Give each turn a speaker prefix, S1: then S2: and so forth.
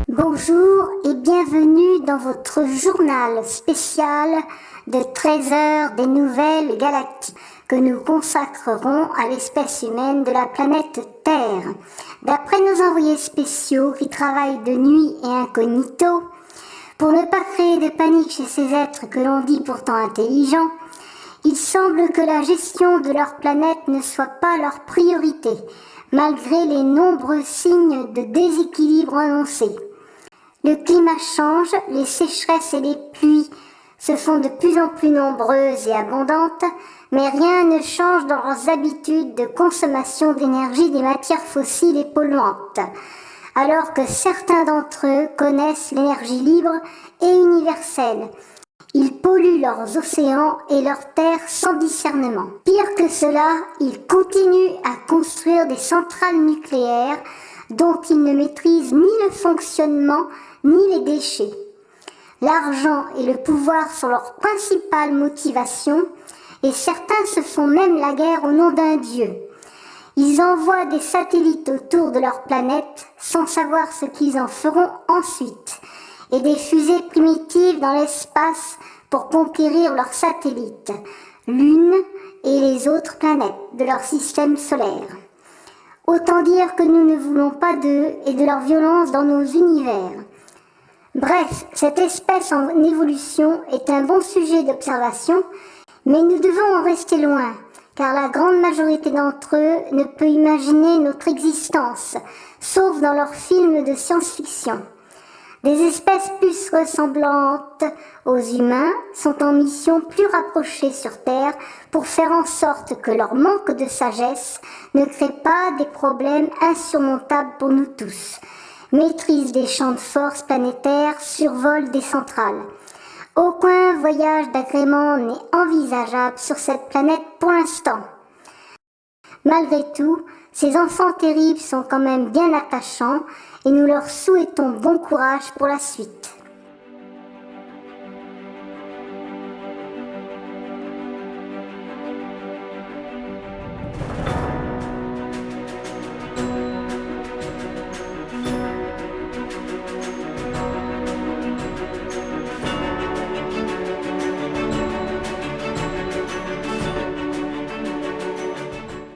S1: Bonjour et bienvenue dans votre journal spécial de 13 heures des nouvelles galactiques que nous consacrerons à l'espèce humaine de la planète Terre. D'après nos envoyés spéciaux qui travaillent de nuit et incognito, pour ne pas créer de panique chez ces êtres que l'on dit pourtant intelligents, il semble que la gestion de leur planète ne soit pas leur priorité, malgré les nombreux signes de déséquilibre annoncés. Le climat change, les sécheresses et les pluies se font de plus en plus nombreuses et abondantes, mais rien ne change dans leurs habitudes de consommation d'énergie des matières fossiles et polluantes, alors que certains d'entre eux connaissent l'énergie libre et universelle. Ils polluent leurs océans et leurs terres sans discernement. Pire que cela, ils continuent à construire des centrales nucléaires dont ils ne maîtrisent ni le fonctionnement ni les déchets. L'argent et le pouvoir sont leurs principales motivations et certains se font même la guerre au nom d'un dieu. Ils envoient des satellites autour de leur planète sans savoir ce qu'ils en feront ensuite et des fusées primitives dans l'espace pour conquérir leurs satellites, Lune et les autres planètes de leur système solaire. Autant dire que nous ne voulons pas d'eux et de leur violence dans nos univers. Bref, cette espèce en évolution est un bon sujet d'observation, mais nous devons en rester loin, car la grande majorité d'entre eux ne peut imaginer notre existence, sauf dans leurs films de science-fiction. Des espèces plus ressemblantes aux humains sont en mission plus rapprochées sur Terre pour faire en sorte que leur manque de sagesse ne crée pas des problèmes insurmontables pour nous tous. Maîtrise des champs de force planétaires, survol des centrales. Aucun voyage d'agrément n'est envisageable sur cette planète pour l'instant. Malgré tout, ces enfants terribles sont quand même bien attachants et nous leur souhaitons bon courage pour la suite.